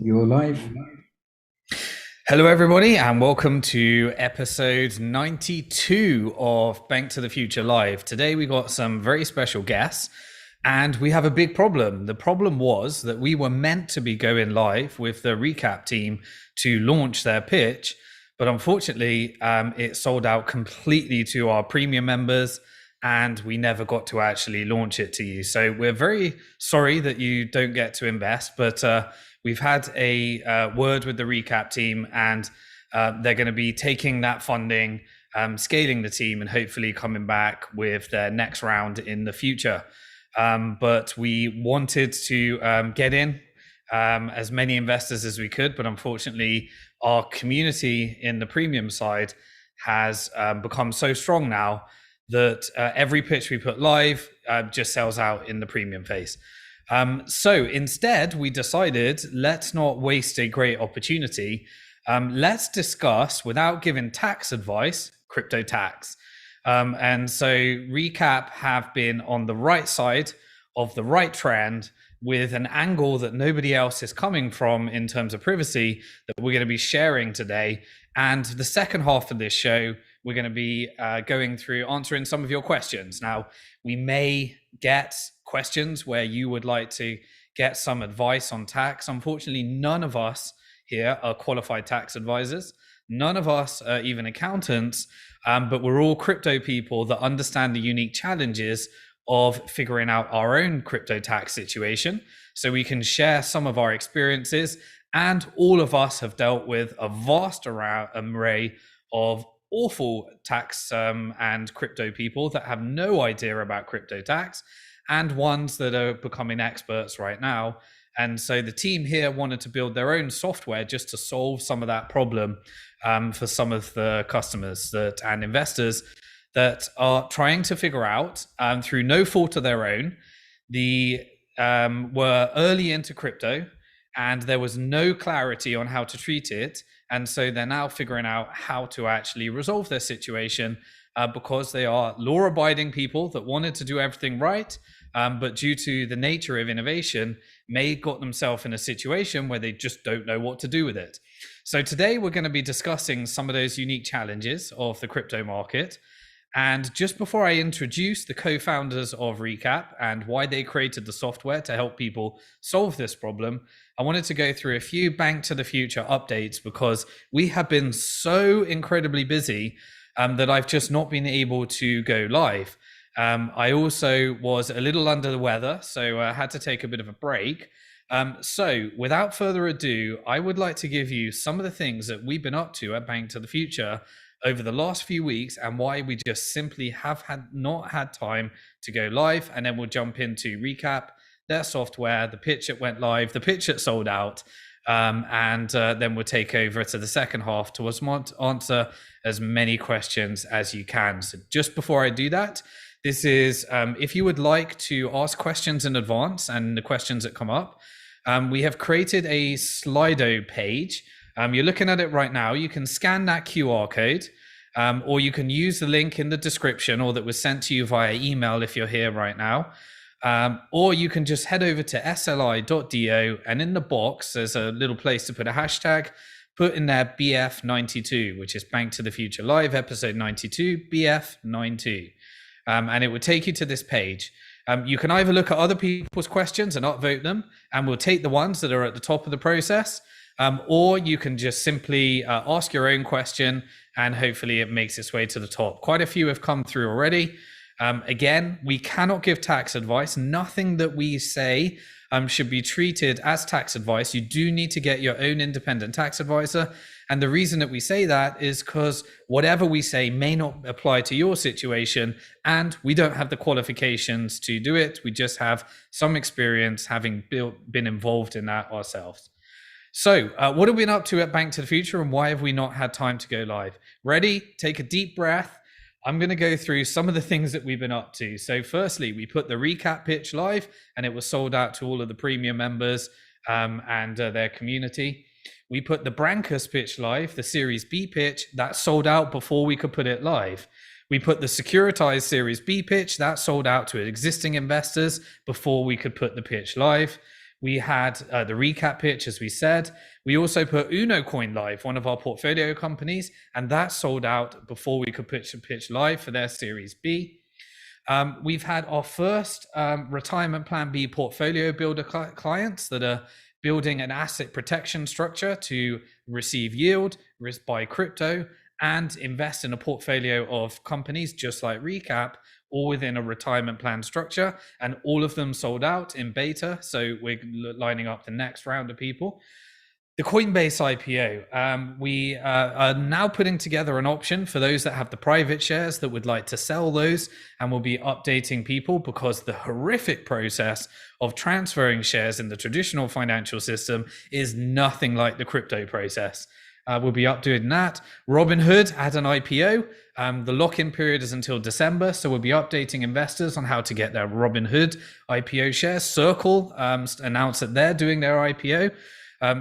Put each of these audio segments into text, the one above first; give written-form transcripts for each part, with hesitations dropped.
You're live. Hello, everybody, and welcome to episode 92 of Bank to the Future Live. Today, we got some very special guests, and we have a big problem. The problem was that we were meant to be going live with the recap team to launch their pitch, but unfortunately, it sold out completely to our premium members, and we never got to actually launch it to you. So we're very sorry that you don't get to invest, but we've had a word with the recap team, and they're going to be taking that funding, scaling the team, and hopefully coming back with their next round in the future. But we wanted to get in as many investors as we could, but unfortunately, our community in the premium side has become so strong now that every pitch we put live just sells out in the premium phase. So instead, we decided, let's not waste a great opportunity. Let's discuss, without giving tax advice, crypto tax. And so Recap have been on the right side of the right trend with an angle that nobody else is coming from in terms of privacy that we're going to be sharing today. And the second half of this show, we're going to be going through answering some of your questions. Now, we may get questions where you would like to get some advice on tax. Unfortunately, none of us here are qualified tax advisors. None of us are even accountants, but we're all crypto people that understand the unique challenges of figuring out our own crypto tax situation. So we can share some of our experiences, and all of us have dealt with a vast array of awful tax and crypto people that have no idea about crypto tax, and ones that are becoming experts right now. And so the team here wanted to build their own software just to solve some of that problem for some of the customers and investors that are trying to figure out, through no fault of their own, were early into crypto and there was no clarity on how to treat it. And so they're now figuring out how to actually resolve their situation because they are law-abiding people that wanted to do everything right, but due to the nature of innovation, may got themselves in a situation where they just don't know what to do with it. So today we're going to be discussing some of those unique challenges of the crypto market. And just before I introduce the co-founders of Recap and why they created the software to help people solve this problem, I wanted to go through a few Bank to the Future updates because we have been so incredibly busy that I've just not been able to go live. I also was a little under the weather, so I had to take a bit of a break. So without further ado, I would like to give you some of the things that we've been up to at Bank to the Future over the last few weeks and why we just simply have not had time to go live. And then we'll jump into Recap, their software, the pitch that went live, the pitch that sold out, and then we'll take over to the second half to answer as many questions as you can. So just before I do that, this is, if you would like to ask questions in advance and the questions that come up, we have created a Slido page. You're looking at it right now. You can scan that QR code, or you can use the link in the description or that was sent to you via email if you're here right now. Or you can just head over to sli.do, and in the box, there's a little place to put a hashtag. Put in there BF92, which is Bank to the Future Live, episode 92, BF92. And it will take you to this page. You can either look at other people's questions and upvote them, and we'll take the ones that are at the top of the process, or you can just simply ask your own question, and hopefully it makes its way to the top. Quite a few have come through already. Again, we cannot give tax advice. Nothing that we say should be treated as tax advice. You do need to get your own independent tax advisor. And the reason that we say that is because whatever we say may not apply to your situation, and we don't have the qualifications to do it. We just have some experience having been involved in that ourselves. So what have we been up to at Bank to the Future, and why have we not had time to go live? Ready? Take a deep breath. I'm going to go through some of the things that we've been up to. So firstly, we put the recap pitch live, and it was sold out to all of the premium members and their community. We put the Brancus pitch live, the Series B pitch, that sold out before we could put it live. We put the securitized Series B pitch, that sold out to existing investors before we could put the pitch live. We had the recap pitch, as we said. We also put Uno Coin live, one of our portfolio companies, and that sold out before we could pitch live for their Series B. We've had our first retirement plan B portfolio builder clients that are building an asset protection structure to receive yield, buy crypto, and invest in a portfolio of companies just like Recap, all within a retirement plan structure. And all of them sold out in beta. So we're lining up the next round of people. The Coinbase IPO, we are now putting together an option for those that have the private shares that would like to sell those, and we'll be updating people because the horrific process of transferring shares in the traditional financial system is nothing like the crypto process. We'll be updating that. RobbinHood had an IPO. The lock-in period is until December, so we'll be updating investors on how to get their RobbinHood IPO shares. Circle announced that they're doing their IPO.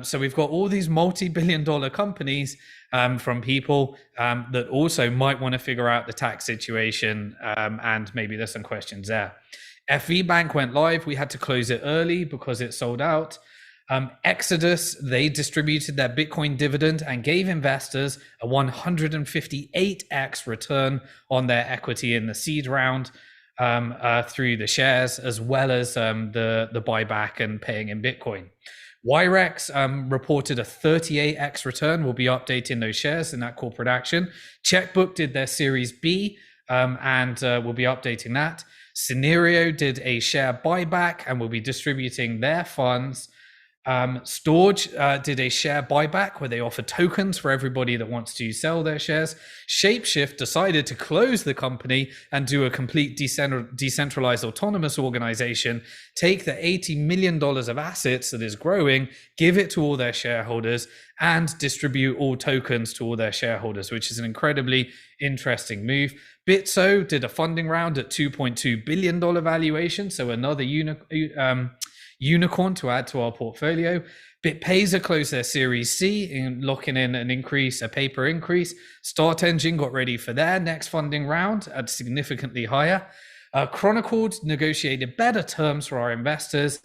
So we've got all these multi-billion-dollar companies from people that also might want to figure out the tax situation, and maybe there's some questions there. FV Bank went live. We had to close it early because it sold out. Exodus, they distributed their Bitcoin dividend and gave investors a 158x return on their equity in the seed round through the shares, as well as the buyback and paying in Bitcoin. Wirex reported a 38x return. We'll be updating those shares in that corporate action. Checkbook did their Series B, and we'll be updating that. Scenario did a share buyback, and we'll be distributing their funds. Storage did a share buyback where they offer tokens for everybody that wants to sell their shares. Shapeshift decided to close the company and do a complete decentralized autonomous organization, take the $80 million of assets that is growing, give it to all their shareholders, and distribute all tokens to all their shareholders, which is an incredibly interesting move. Bitso did a funding round at $2.2 billion valuation, so another unicorn to add to our portfolio. BitPay closed their Series C in locking in an increase, a paper increase. Start Engine got ready for their next funding round at significantly higher. Chronicled negotiated better terms for our investors,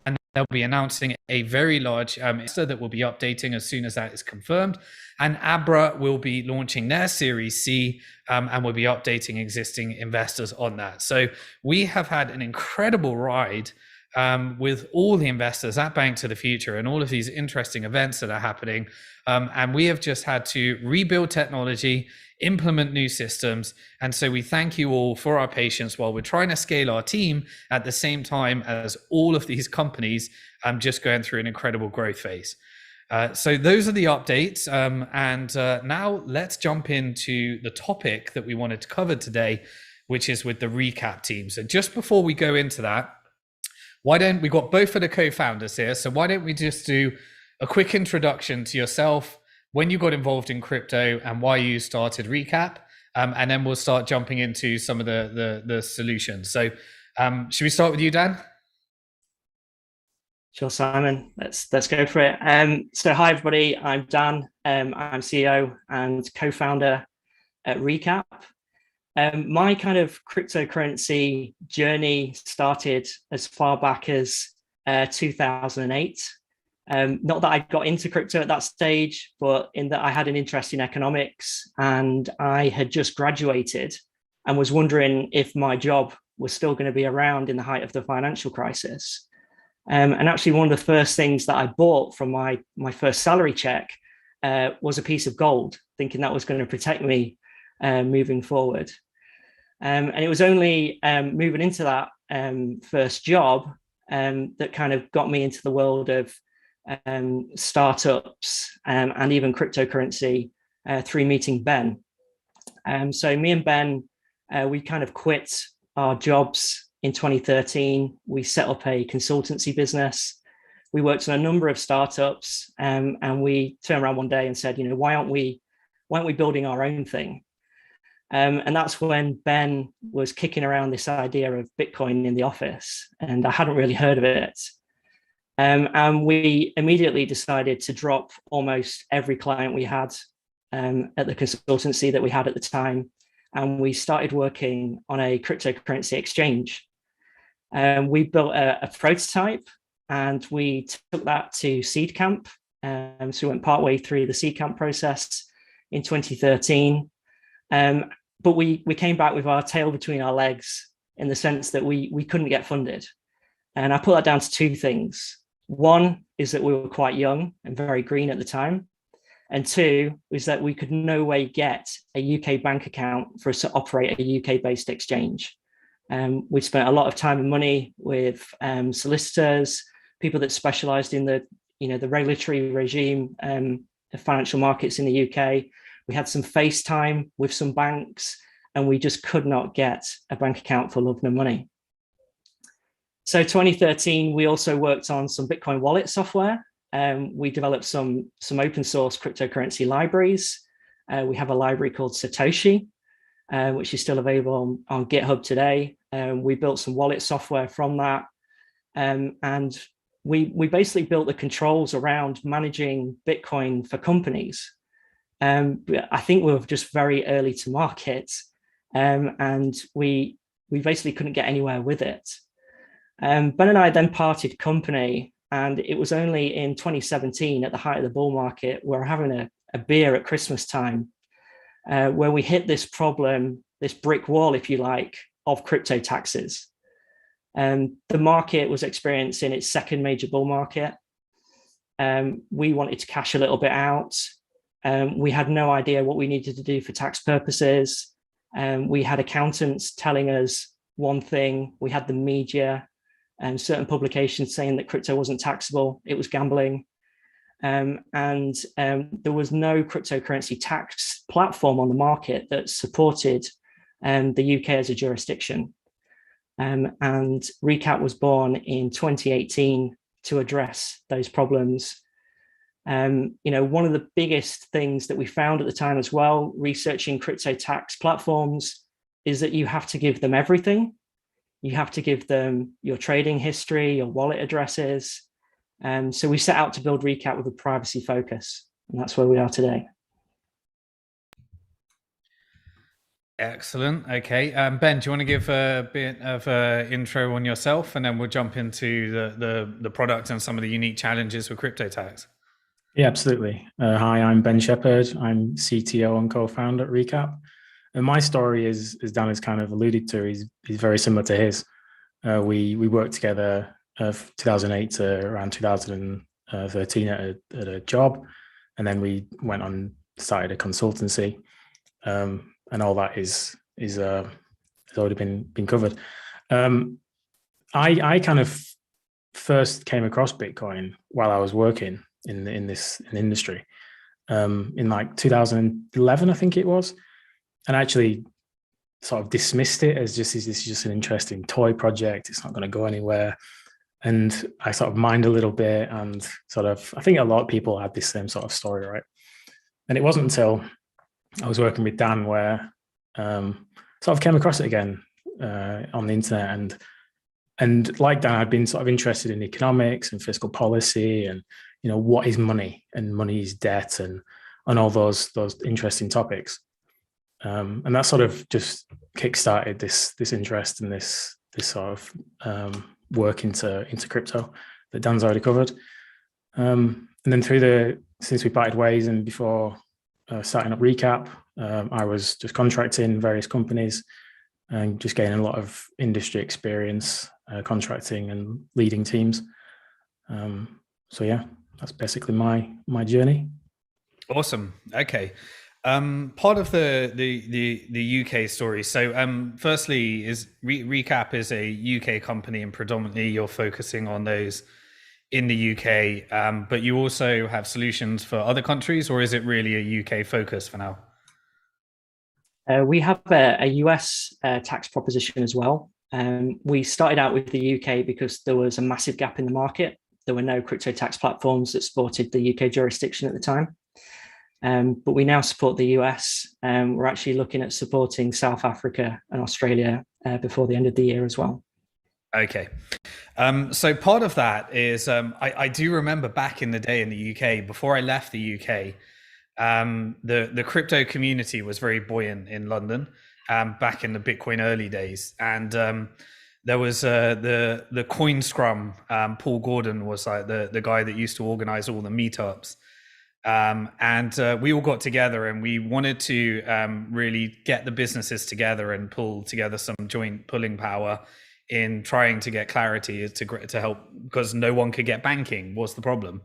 and they'll be announcing a very large investor that will be updating as soon as that is confirmed. And Abra will be launching their Series C, and we'll be updating existing investors on that. So we have had an incredible ride with all the investors at Bank to the Future and all of these interesting events that are happening. And we have just had to rebuild technology, implement new systems. And so we thank you all for our patience while we're trying to scale our team at the same time as all of these companies just going through an incredible growth phase. So those are the updates. And now let's jump into the topic that we wanted to cover today, which is with the recap team. So just before we go into that, why don't we got both of the co-founders here? So why don't we just do a quick introduction to yourself, when you got involved in crypto and why you started Recap, and then we'll start jumping into some of the solutions. So should we start with you, Dan? Sure, Simon. Let's go for it. So hi, everybody. I'm Dan. I'm CEO and co-founder at Recap. My kind of cryptocurrency journey started as far back as 2008. Not that I got into crypto at that stage, but in that I had an interest in economics, and I had just graduated and was wondering if my job was still going to be around in the height of the financial crisis. And actually, one of the first things that I bought from my first salary check was a piece of gold, thinking that was going to protect me moving forward. And it was only moving into that first job that kind of got me into the world of startups and even cryptocurrency through meeting Ben. So me and Ben, we kind of quit our jobs in 2013. We set up a consultancy business. We worked on a number of startups, and we turned around one day and said, why aren't we building our own thing? And that's when Ben was kicking around this idea of Bitcoin in the office, and I hadn't really heard of it. And we immediately decided to drop almost every client we had at the consultancy that we had at the time, and we started working on a cryptocurrency exchange. We built a prototype and we took that to seed camp. So we went partway through the seed camp process in 2013. But we came back with our tail between our legs in the sense that we couldn't get funded. And I put that down to two things. One is that we were quite young and very green at the time. And two is that we could no way get a UK bank account for us to operate a UK-based exchange. We spent a lot of time and money with solicitors, people that specialized in the regulatory regime of financial markets in the UK. We had some FaceTime with some banks, and we just could not get a bank account for love nor money. So 2013, we also worked on some Bitcoin wallet software. We developed some open source cryptocurrency libraries. We have a library called Satoshi, which is still available on GitHub today. We built some wallet software from that. And we basically built the controls around managing Bitcoin for companies. I think we were just very early to market, and we basically couldn't get anywhere with it. Ben and I then parted company, and it was only in 2017, at the height of the bull market, we were having a beer at Christmas time, where we hit this problem, this brick wall, if you like, of crypto taxes. The market was experiencing its second major bull market. We wanted to cash a little bit out. We had no idea what we needed to do for tax purposes. We had accountants telling us one thing. We had the media and certain publications saying that crypto wasn't taxable. It was gambling. And there was no cryptocurrency tax platform on the market that supported the UK as a jurisdiction. And Recap was born in 2018 to address those problems. One of the biggest things that we found at the time as well, researching crypto tax platforms, is that you have to give them everything. You have to give them your trading history, your wallet addresses. So we set out to build Recap with a privacy focus, and that's where we are today. Excellent. Okay. Ben, do you want to give a bit of an intro on yourself, and then we'll jump into the product and some of the unique challenges with crypto tax? Yeah, absolutely. Hi, I'm Ben Shepheard. I'm CTO and co-founder at Recap. And my story is, as Dan has kind of alluded to, is very similar to his. We worked together 2008 to around 2013 at a job, and then we went on, started a consultancy, and all that has already been covered. I kind of first came across Bitcoin while I was working in this industry in like 2011, I think it was, and I actually sort of dismissed it as this is just an interesting toy project. It's not going to go anywhere. And I sort of mined a little bit, and sort of, I think a lot of people had this same sort of story, right? And it wasn't until I was working with Dan where sort of came across it again on the internet, and like Dan, I'd been sort of interested in economics and fiscal policy, and what is money, and money is debt, and all those interesting topics. And that sort of just kickstarted this interest and this sort of work into crypto that Dan's already covered. And then since we parted ways and before starting up Recap, I was just contracting various companies and just gaining a lot of industry experience, contracting and leading teams. So yeah, that's basically my journey. Awesome. Okay. Part of the UK story. So firstly, is Recap is a UK company, and predominantly you're focusing on those in the UK, but you also have solutions for other countries, or is it really a UK focus for now? We have a US tax proposition as well. We started out with the UK because there was a massive gap in the market. There were no crypto tax platforms that supported the UK jurisdiction at the time. But we now support the US. We're actually looking at supporting South Africa and Australia before the end of the year as well. Okay. So part of that is, I do remember back in the day in the UK, before I left the UK, the crypto community was very buoyant in London back in the Bitcoin early days. And there was the Coin Scrum. Paul Gordon was like the guy that used to organize all the meetups. And we all got together and we wanted to really get the businesses together and pull together some joint pulling power in trying to get clarity to help, because no one could get banking was the problem.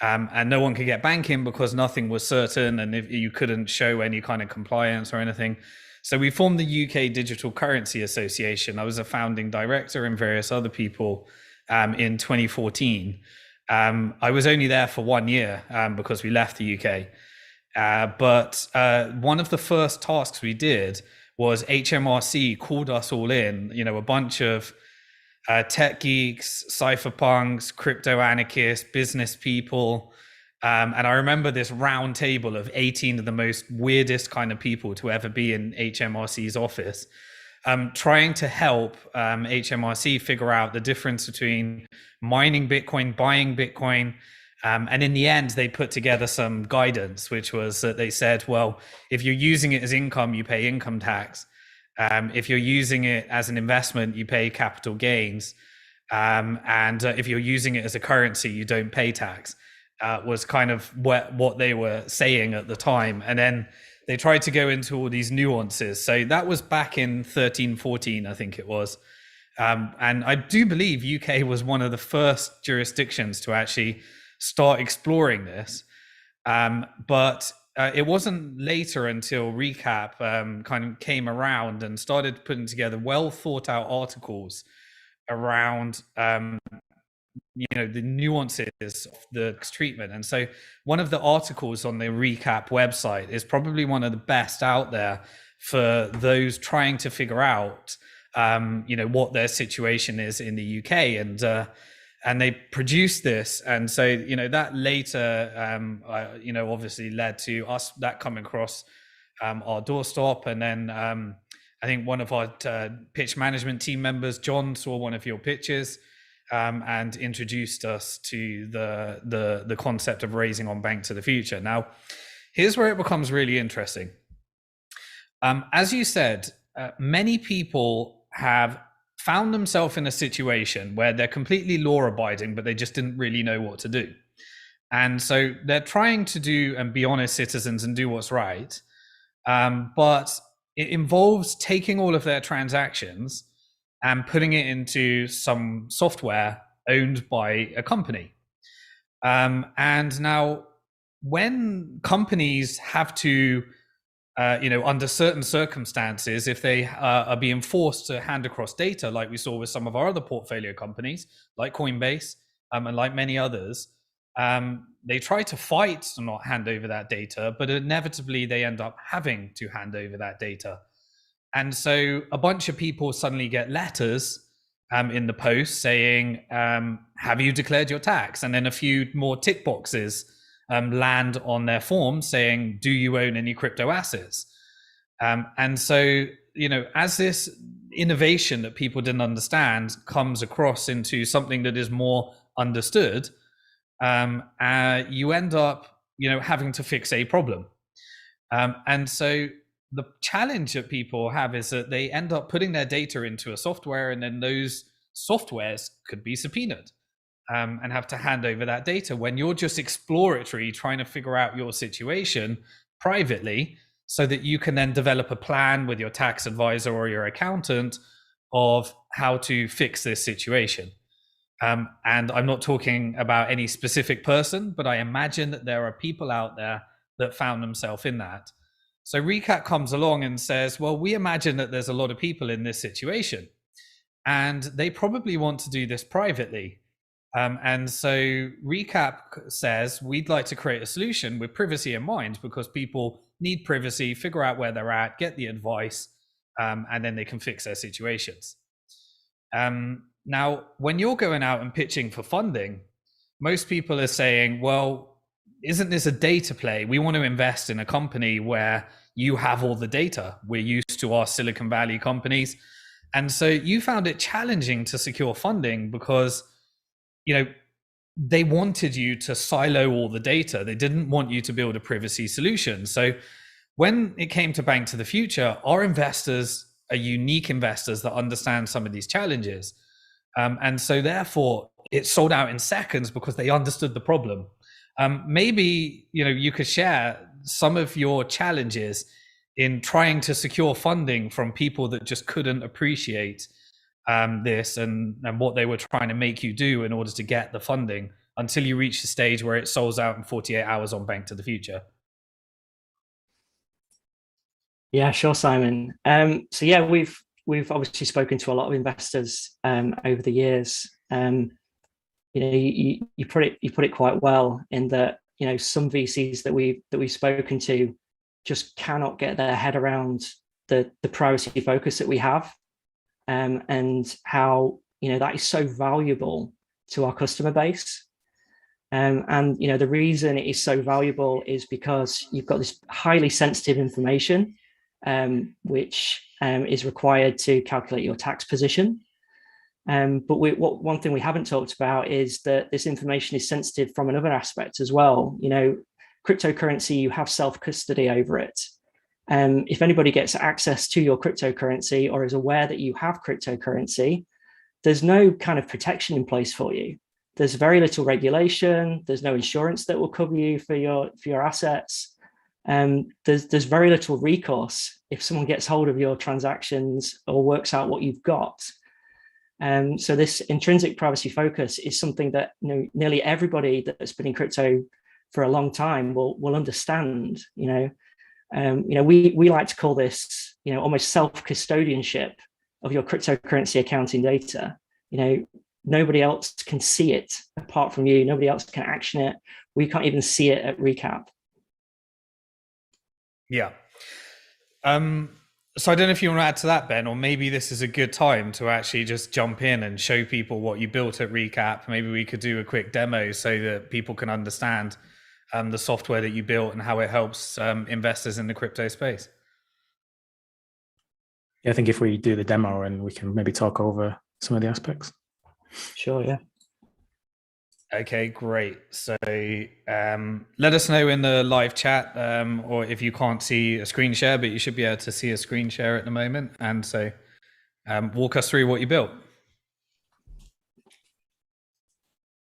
And no one could get banking because nothing was certain, and if you couldn't show any kind of compliance or anything. So we formed the UK Digital Currency Association. I was a founding director and various other people in 2014. I was only there for 1 year because we left the UK. But one of the first tasks we did was HMRC called us all in, a bunch of tech geeks, cypherpunks, crypto anarchists, business people. And I remember this round table of 18 of the most weirdest kind of people to ever be in HMRC's office, trying to help HMRC figure out the difference between mining Bitcoin, buying Bitcoin. And in the end, they put together some guidance, which was that they said, well, if you're using it as income, you pay income tax. If you're using it as an investment, you pay capital gains. And if you're using it as a currency, you don't pay tax, was kind of what they were saying at the time. And then they tried to go into all these nuances. So that was back in 13, 14, I think it was. And I do believe UK was one of the first jurisdictions to actually start exploring this. But it wasn't later until Recap kind of came around and started putting together well thought out articles around the nuances of the treatment. And so one of the articles on the Recap website is probably one of the best out there for those trying to figure out what their situation is in the UK. And they produced this, and so that later obviously led to us that coming across our doorstep. And then I think one of our pitch management team members, John, saw one of your pitches and introduced us to the concept of raising on BnkToTheFuture. Now, here's where it becomes really interesting. As you said, many people have found themselves in a situation where they're completely law-abiding, but they just didn't really know what to do. And so they're trying to do and be honest citizens and do what's right. But it involves taking all of their transactions and putting it into some software owned by a company. And now when companies have to under certain circumstances, if they are being forced to hand across data, like we saw with some of our other portfolio companies, like Coinbase and like many others, they try to fight to not hand over that data, but inevitably they end up having to hand over that data. And so a bunch of people suddenly get letters in the post saying, have you declared your tax? And then a few more tick boxes land on their form saying, do you own any crypto assets? And so, as this innovation that people didn't understand comes across into something that is more understood, you end up, having to fix a problem. And so the challenge that people have is that they end up putting their data into a software, and then those softwares could be subpoenaed. And have to hand over that data when you're just exploratory, trying to figure out your situation privately, so that you can then develop a plan with your tax advisor or your accountant of how to fix this situation. And I'm not talking about any specific person, but I imagine that there are people out there that found themselves in that. So Recap comes along and says, well, we imagine that there's a lot of people in this situation, and they probably want to do this privately. And so Recap says, we'd like to create a solution with privacy in mind, because people need privacy, figure out where they're at, get the advice, and then they can fix their situations. Now, when you're going out and pitching for funding, most people are saying, well, isn't this a data play? We want to invest in a company where you have all the data. We're used to our Silicon Valley companies. And so you found it challenging to secure funding because they wanted you to silo all the data. They didn't want you to build a privacy solution. So when it came to BnkToTheFuture, our investors are unique investors that understand some of these challenges. And so therefore it sold out in seconds because they understood the problem. Maybe, you could share some of your challenges in trying to secure funding from people that just couldn't appreciate this and what they were trying to make you do in order to get the funding until you reach the stage where it sells out in 48 hours on Bank to the Future. Yeah, sure, Simon. So yeah, we've obviously spoken to a lot of investors over the years. You put it quite well in that, some VCs that we've spoken to just cannot get their head around the privacy focus that we have, and how that is so valuable to our customer base. And the reason it is so valuable is because you've got this highly sensitive information, which is required to calculate your tax position. But one thing we haven't talked about is that this information is sensitive from another aspect as well. Cryptocurrency, you have self-custody over it. If anybody gets access to your cryptocurrency or is aware that you have cryptocurrency, there's no kind of protection in place for you. There's very little regulation. There's no insurance that will cover you for your assets. There's very little recourse if someone gets hold of your transactions or works out what you've got. So this intrinsic privacy focus is something that nearly everybody that's been in crypto for a long time will understand. We like to call this almost self-custodianship of your cryptocurrency accounting data. Nobody else can see it apart from you. Nobody else can action it. We can't even see it at Recap. Yeah. So I don't know if you want to add to that, Ben, or maybe this is a good time to actually just jump in and show people what you built at Recap. Maybe we could do a quick demo so that people can understand the software that you built and how it helps investors in the crypto space. Yeah, I think if we do the demo and we can maybe talk over some of the aspects. Sure, yeah. Okay, great. So let us know in the live chat, or if you can't see a screen share, but you should be able to see a screen share at the moment. And so walk us through what you built.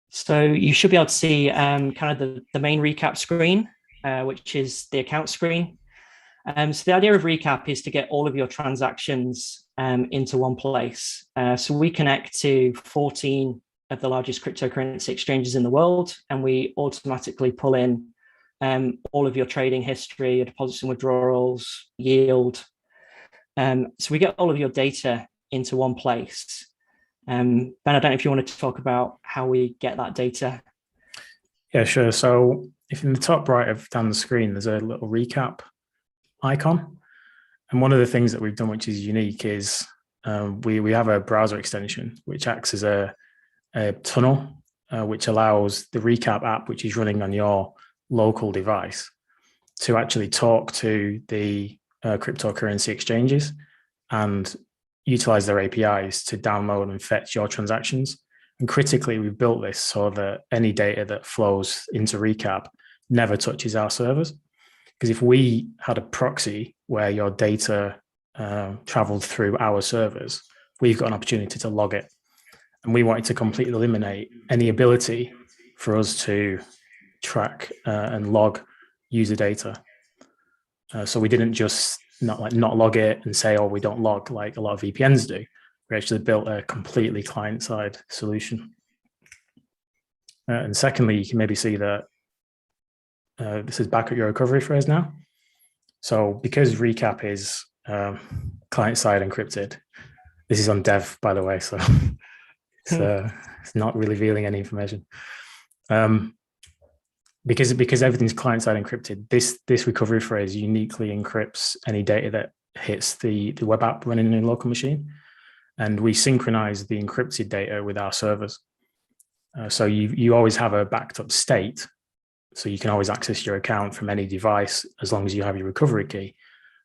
So you should be able to see kind of the main Recap screen, which is the account screen. So the idea of Recap is to get all of your transactions into one place. So we connect to 14 of the largest cryptocurrency exchanges in the world, and we automatically pull in all of your trading history, your deposits and withdrawals, yield. So we get all of your data into one place. Ben, I don't know if you want to talk about how we get that data. Yeah, sure. So if in the top right of Dan's screen, there's a little recap icon. And one of the things that we've done, which is unique, is we have a browser extension, which acts as a tunnel, which allows the Recap app, which is running on your local device, to actually talk to the cryptocurrency exchanges and utilize their APIs to download and fetch your transactions. And critically, we've built this so that any data that flows into Recap never touches our servers. Because if we had a proxy where your data traveled through our servers, we've got an opportunity to log it. And we wanted to completely eliminate any ability for us to track and log user data. So we didn't just not log it and say, oh, we don't log like a lot of VPNs do. We actually built a completely client-side solution. And secondly, you can maybe see that this is back at your recovery phrase now. So because Recap is client-side encrypted, this is on dev, by the way, so it's not really revealing any information. Because everything's client-side encrypted, this recovery phrase uniquely encrypts any data that hits the web app running in a local machine. And we synchronize the encrypted data with our servers. So you always have a backed up state. So you can always access your account from any device as long as you have your recovery key.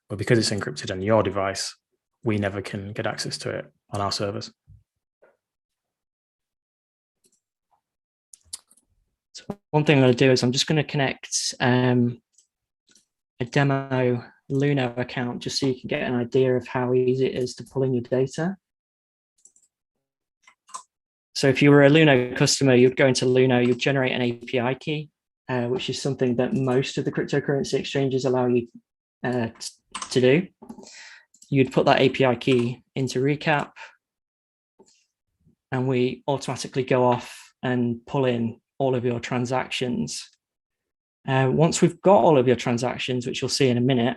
But because it's encrypted on your device, we never can get access to it on our servers. So one thing I'm going to do is I'm just going to connect a demo Luno account just so you can get an idea of how easy it is to pull in your data. So if you were a Luno customer, you'd go into Luno, you'd generate an API key, which is something that most of the cryptocurrency exchanges allow you to do. You'd put that API key into Recap, and we automatically go off and pull in all of your transactions. Once we've got all of your transactions, which you'll see in a minute,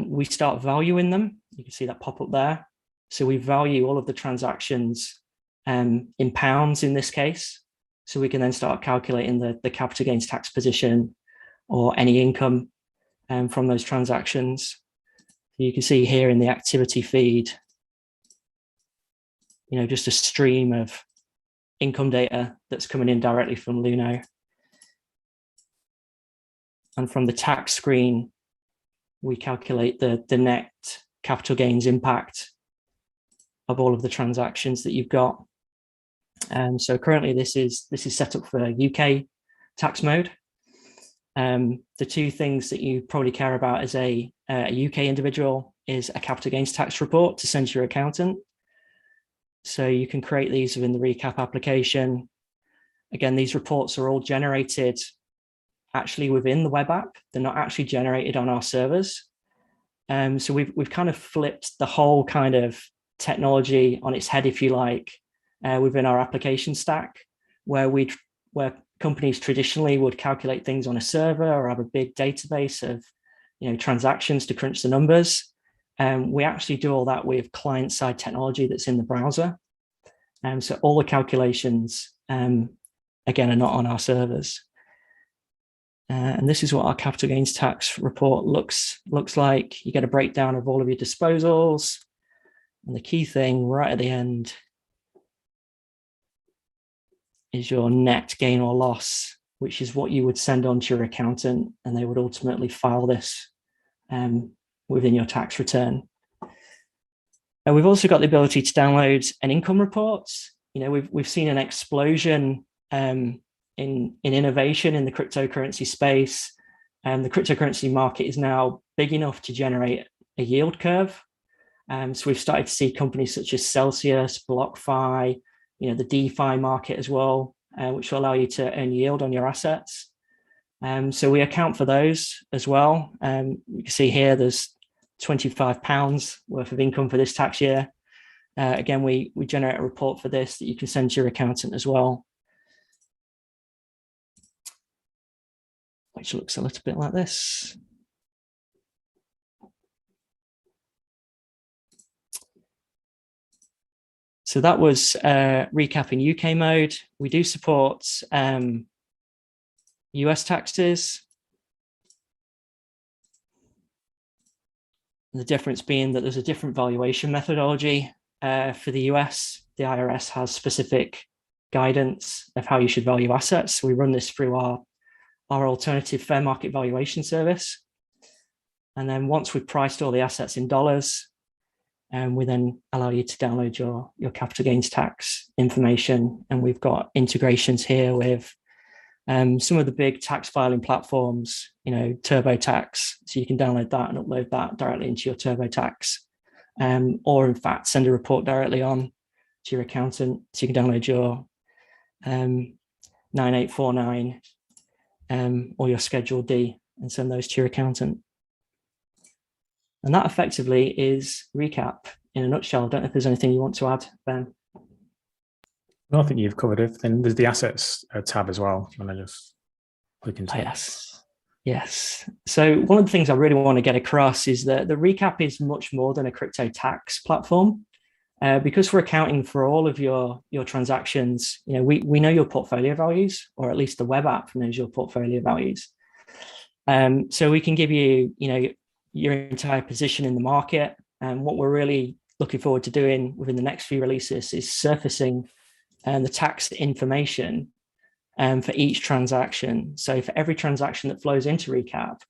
we start valuing them. You can see that pop up there. So we value all of the transactions in pounds in this case. So we can then start calculating the capital gains tax position or any income from those transactions. You can see here in the activity feed, just a stream of income data that's coming in directly from Luno. And from the tax screen, we calculate the net capital gains impact of all of the transactions that you've got. So currently this is set up for UK tax mode. The two things that you probably care about as a UK individual is a capital gains tax report to send to your accountant. So you can create these within the Recap application. Again, these reports are all generated actually within the web app. They're not actually generated on our servers. So we've kind of flipped the whole kind of technology on its head, if you like, within our application stack, where companies traditionally would calculate things on a server or have a big database of transactions to crunch the numbers. We actually do all that with client-side technology that's in the browser. So all the calculations, again, are not on our servers. And this is what our capital gains tax report looks like. You get a breakdown of all of your disposals. And the key thing right at the end is your net gain or loss, which is what you would send on to your accountant, and they would ultimately file this within your tax return. And we've also got the ability to download an income report. We've seen an explosion in innovation in the cryptocurrency space, and the cryptocurrency market is now big enough to generate a yield curve. So we've started to see companies such as Celsius, BlockFi, the DeFi market as well, which will allow you to earn yield on your assets. So we account for those as well. You can see here there's £25 worth of income for this tax year. Again, we generate a report for this that you can send to your accountant as well, which looks a little bit like this. So that was Recap in UK mode. We do support US taxes. The difference being that there's a different valuation methodology for the US. The IRS has specific guidance of how you should value assets. We run this through our alternative fair market valuation service. And then once we've priced all the assets in dollars, we then allow you to download your capital gains tax information. And we've got integrations here with some of the big tax filing platforms, TurboTax. So you can download that and upload that directly into your TurboTax, or in fact, send a report directly on to your accountant. So you can download your 9849 or your Schedule D and send those to your accountant. And that effectively is Recap in a nutshell. I don't know if there's anything you want to add, Ben. No, I think you've covered everything. There's the assets tab as well. If you want to just click into Yes. So one of the things I really want to get across is that the Recap is much more than a crypto tax platform. Because we're accounting for all of your transactions, we know your portfolio values, or at least the web app knows your portfolio values. So we can give you, your entire position in the market. And what we're really looking forward to doing within the next few releases is surfacing the tax information for each transaction. So for every transaction that flows into Recap,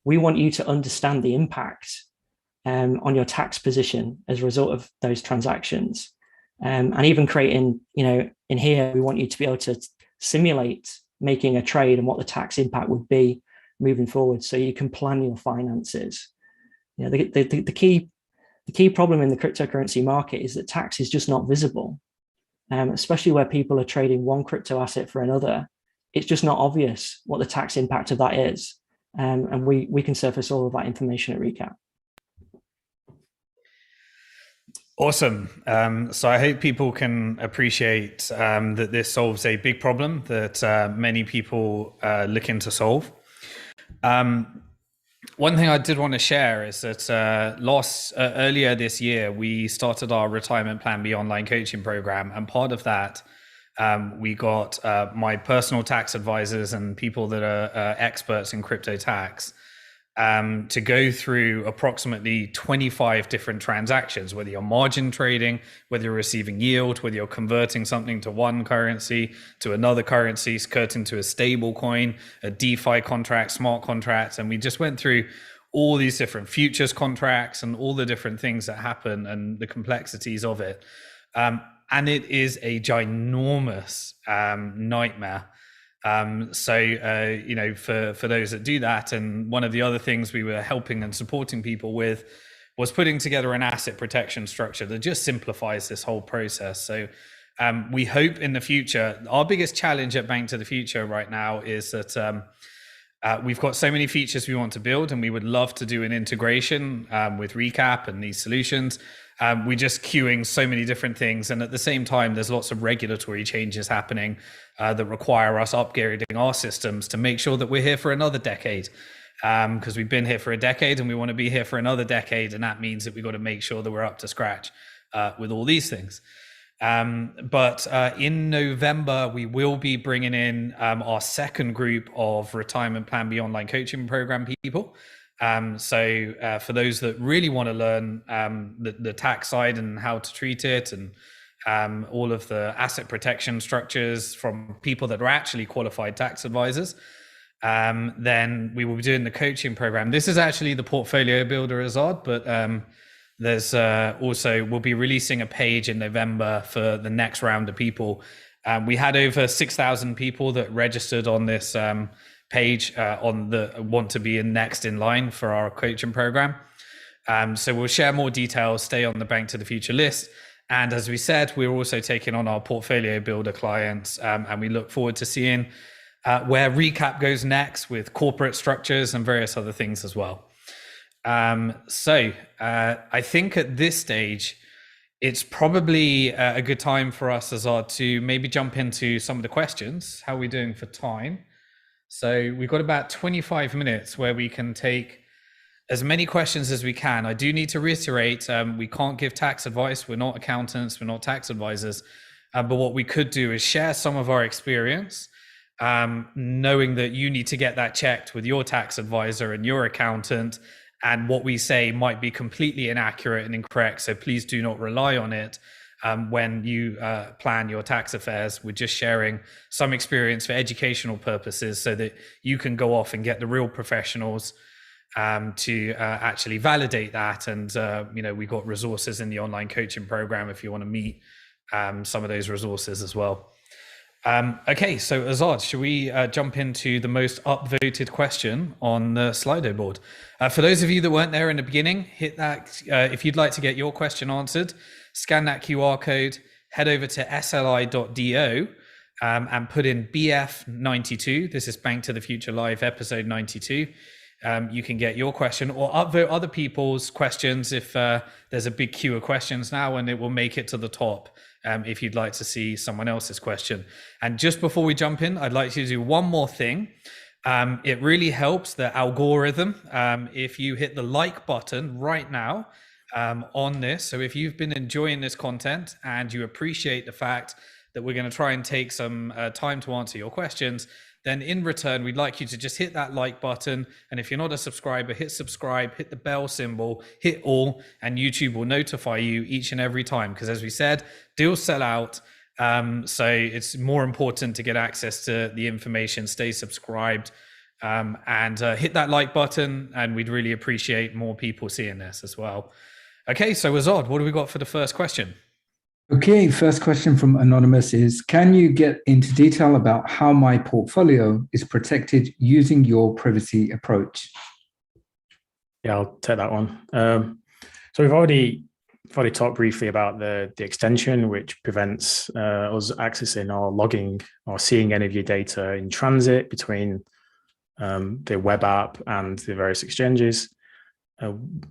we want you to understand the impact on your tax position as a result of those transactions. And even creating, in here, we want you to be able to simulate making a trade and what the tax impact would be moving forward, so you can plan your finances. You know, the key problem in the cryptocurrency market is that tax is just not visible, especially where people are trading one crypto asset for another. It's just not obvious what the tax impact of that is. And we can surface all of that information at Recap. Awesome. So I hope people can appreciate that this solves a big problem that many people are looking to solve. One thing I did want to share is that earlier this year, we started our Retirement Plan B online coaching program. And part of that, we got my personal tax advisors and people that are experts in crypto tax to go through approximately 25 different transactions, whether you're margin trading, whether you're receiving yield, whether you're converting something to one currency to another currency, skirting to a stable coin, a DeFi contract, smart contracts. And we just went through all these different futures contracts and all the different things that happen and the complexities of it. And it is a ginormous nightmare. You know, for those that do that, and one of the other things we were helping and supporting people with was putting together an asset protection structure that just simplifies this whole process. So we hope in the future, our biggest challenge at Bank to the Future right now is that we've got so many features we want to build, and we would love to do an integration with Recap and these solutions. We're just queuing so many different things. And at the same time, there's lots of regulatory changes happening that require us upgrading our systems to make sure that we're here for another decade. Because we've been here for a decade and we want to be here for another decade. And that means that we've got to make sure that we're up to scratch with all these things. But in November, we will be bringing in our second group of Retirement Plan B online coaching program people. So for those that really want to learn the tax side and how to treat it, and all of the asset protection structures from people that are actually qualified tax advisors, then we will be doing the coaching program. This is actually the portfolio builder, Azad, but there's also, we'll be releasing a page in November for the next round of people. We had over 6,000 people that registered on this page on the want to be next in line for our coaching program. So we'll share more details, stay on the Bank to the Future list. And as we said, we're also taking on our portfolio builder clients, and we look forward to seeing where Recap goes next with corporate structures and various other things as well. So I think at this stage, it's probably a good time for us, Azad, to maybe jump into some of the questions. How are we doing for time? So we've got about 25 minutes where we can take as many questions as we can. I do need to reiterate, we can't give tax advice. We're not accountants, we're not tax advisors. But what we could do is share some of our experience, knowing that you need to get that checked with your tax advisor and your accountant, and what we say might be completely inaccurate and incorrect. So please do not rely on it when you plan your tax affairs. We're just sharing some experience for educational purposes so that you can go off and get the real professionals to actually validate that. And, you know, we've got resources in the online coaching program if you want to meet some of those resources as well. Okay, so Azad, should we jump into the most upvoted question on the Slido board? For those of you that weren't there in the beginning, hit that. If you'd like to get your question answered, scan that QR code, head over to sli.do and put in BF92. This is Bank to the Future Live, episode 92. You can get your question or upvote other people's questions if there's a big queue of questions now, and it will make it to the top if you'd like to see someone else's question. And just before we jump in, I'd like you to do one more thing. It really helps the algorithm if you hit the like button right now on this. So if you've been enjoying this content and you appreciate the fact that we're going to try and take some time to answer your questions, then in return, we'd like you to just hit that like button. And if you're not a subscriber, hit subscribe, hit the bell symbol, hit all, and YouTube will notify you each and every time. Because as we said, deals sell out. So it's more important to get access to the information, stay subscribed, and hit that like button. And we'd really appreciate more people seeing this as well. Okay, so Azad, what do we got for the first question? Okay, first question from Anonymous is, can you get into detail about how my portfolio is protected using your privacy approach? Yeah, I'll take that one. So we've already talked briefly about the extension, which prevents us accessing or logging or seeing any of your data in transit between the web app and the various exchanges.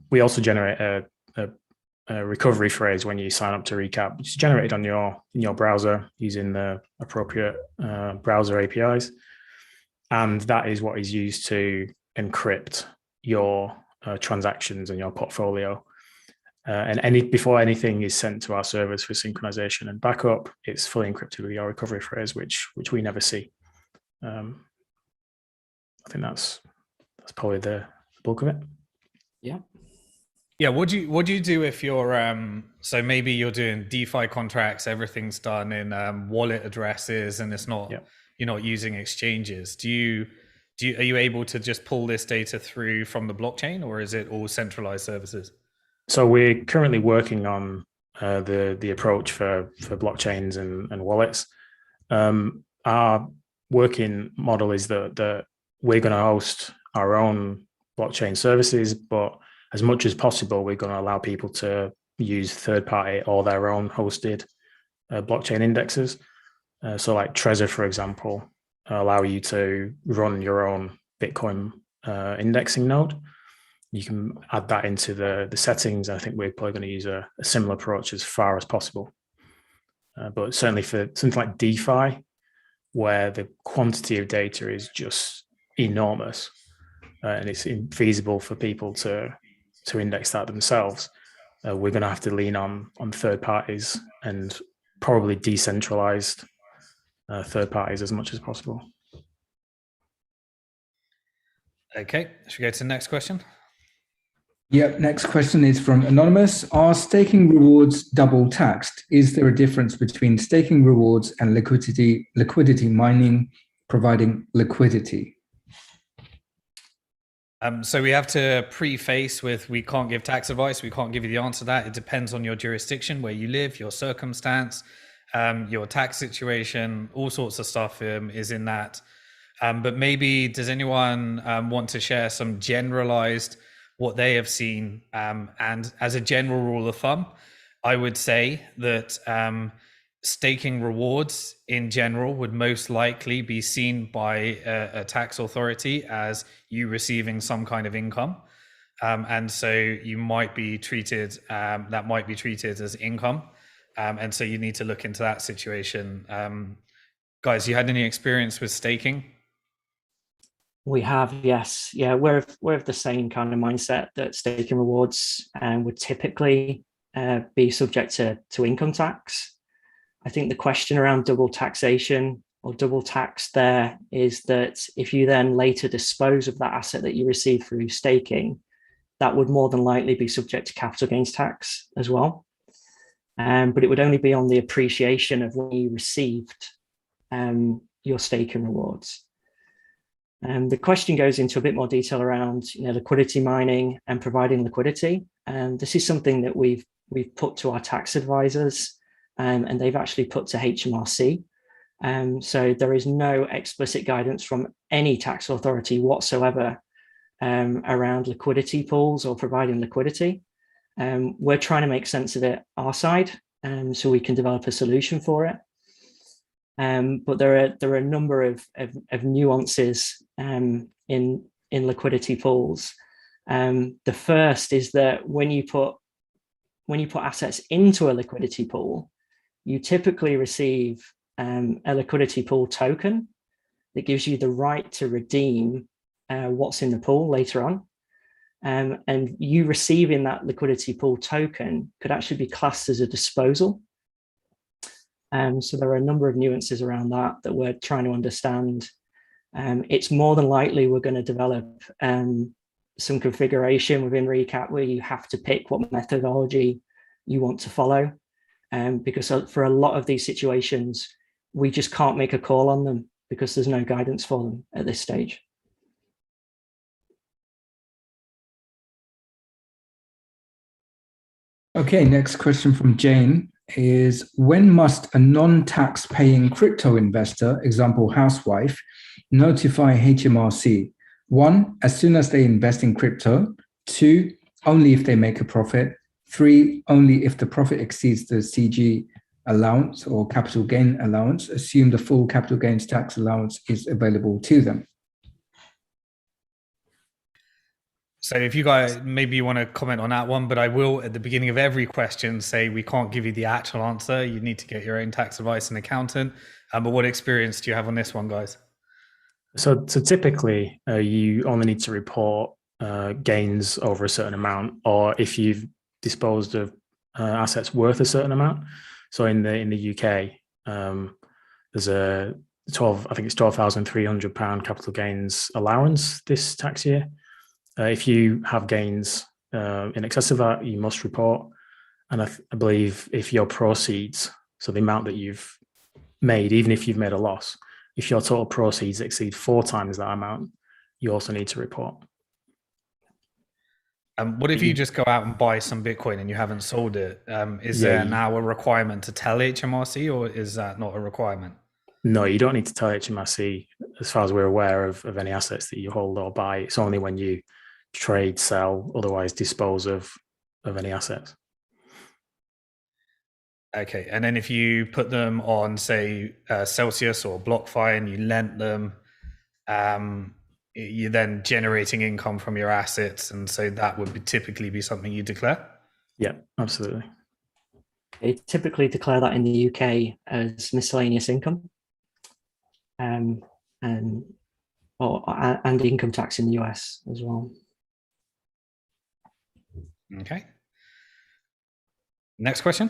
We also generate a recovery phrase when you sign up to Recap, which is generated on in your browser using the appropriate browser APIs, and that is what is used to encrypt your transactions and your portfolio. And before anything is sent to our servers for synchronization and backup, it's fully encrypted with your recovery phrase, which we never see. I think that's probably the bulk of it. Yeah. Yeah. What do you do if you're so maybe you're doing DeFi contracts, everything's done in wallet addresses, and it's not you're not using exchanges. Are you able to just pull this data through from the blockchain, or is it all centralized services? So we're currently working on the approach for blockchains and wallets. Our working model is that we're going to host our own blockchain services, but as much as possible, we're going to allow people to use third-party or their own hosted blockchain indexes. So like Trezor, for example, allow you to run your own Bitcoin indexing node. You can add that into the settings. I think we're probably going to use a similar approach as far as possible. But certainly for something like DeFi, where the quantity of data is just enormous, and it's infeasible for people to index that themselves, we're going to have to lean on third parties and probably decentralized third parties as much as possible. Okay, should we go to the next question? Yep, next question is from Anonymous. Are staking rewards double taxed? Is there a difference between staking rewards and liquidity mining providing liquidity? So we have to preface with, we can't give tax advice. We can't give you the answer to that. It depends on your jurisdiction, where you live, your circumstance, your tax situation, all sorts of stuff is in that. But maybe does anyone want to share some generalized what they have seen? And as a general rule of thumb, I would say that staking rewards in general would most likely be seen by a tax authority as you receiving some kind of income. And so you might be treated, that might be treated as income. And so you need to look into that situation. Guys, you had any experience with staking? We have, yes. Yeah, we're of the same kind of mindset that staking rewards would typically be subject to income tax. I think the question around double taxation or double tax there is that if you then later dispose of that asset that you receive through staking, that would more than likely be subject to capital gains tax as well. But it would only be on the appreciation of when you received your staking rewards. The question goes into a bit more detail around liquidity mining and providing liquidity. And this is something that we've put to our tax advisors, and they've actually put to HMRC. So there is no explicit guidance from any tax authority whatsoever around liquidity pools or providing liquidity. We're trying to make sense of it our side, so we can develop a solution for it. But there are a number of nuances in liquidity pools. The first is that when you put assets into a liquidity pool, you typically receive a liquidity pool token that gives you the right to redeem what's in the pool later on. And you receiving that liquidity pool token could actually be classed as a disposal. So there are a number of nuances around that we're trying to understand. It's more than likely we're going to develop some configuration within Recap where you have to pick what methodology you want to follow. Because for a lot of these situations, we just can't make a call on them because there's no guidance for them at this stage. Okay, next question from Jane is, when must a non-tax paying crypto investor, example housewife, notify HMRC? 1, as soon as they invest in crypto. 2, only if they make a profit. 3, only if the profit exceeds the CG allowance or capital gain allowance. Assume the full capital gains tax allowance is available to them. So if you guys, maybe you want to comment on that one, but I will at the beginning of every question say we can't give you the actual answer. You need to get your own tax advice and accountant. But what experience do you have on this one, guys? So typically, you only need to report gains over a certain amount, or if you've disposed of assets worth a certain amount. So in the UK, there's a I think it's £12,300 capital gains allowance this tax year. If you have gains in excess of that, you must report. And I believe if your proceeds, so the amount that you've made, even if you've made a loss, if your total proceeds exceed 4 times that amount, you also need to report. What if you just go out and buy some Bitcoin and you haven't sold it? Is there now a requirement to tell HMRC, or is that not a requirement? No, you don't need to tell HMRC, as far as we're aware, of any assets that you hold or buy. It's only when you trade, sell, otherwise dispose of any assets. Okay, and then if you put them on, say, Celsius or BlockFi, and you lent them, you're then generating income from your assets, and so that would typically be something you declare? Yeah, absolutely. They typically declare that in the UK as miscellaneous income, and income tax in the US as well. Okay. Next question.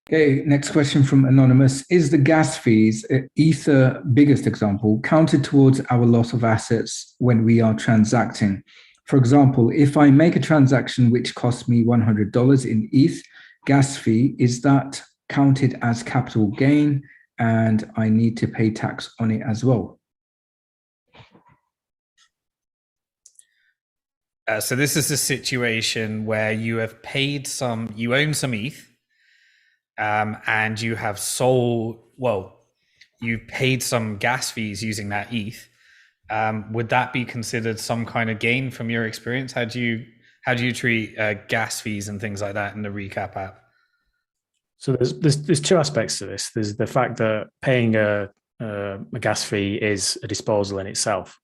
Okay, next question from Anonymous. Is the gas fees, Ether biggest example, counted towards our loss of assets when we are transacting? For example, if I make a transaction which costs me $100 in ETH gas fee, is that counted as capital gain and I need to pay tax on it as well? So this is a situation where you have paid you own some ETH, and you have you paid some gas fees using that ETH. Would that be considered some kind of gain from your experience? How do you treat gas fees and things like that in the recap app? So there's 2 aspects to this. There's the fact that paying a gas fee is a disposal in itself.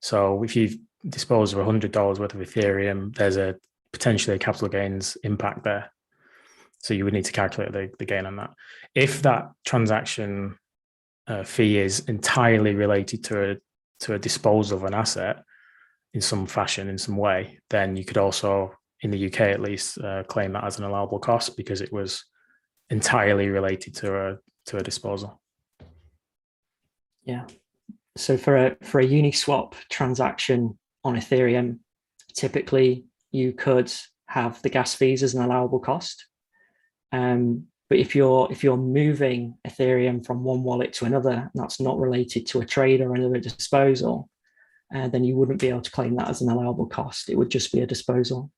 So if you've disposed of $100 worth of Ethereum, there's potentially a capital gains impact there. So you would need to calculate the gain on that. If that transaction fee is entirely related to a disposal of an asset in some fashion, in some way, then you could also, in the UK at least, claim that as an allowable cost because it was entirely related to a disposal. Yeah. So for a Uniswap transaction on Ethereum, typically you could have the gas fees as an allowable cost. But if you're moving Ethereum from one wallet to another, and that's not related to a trade or another disposal, then you wouldn't be able to claim that as an allowable cost. It would just be a disposal.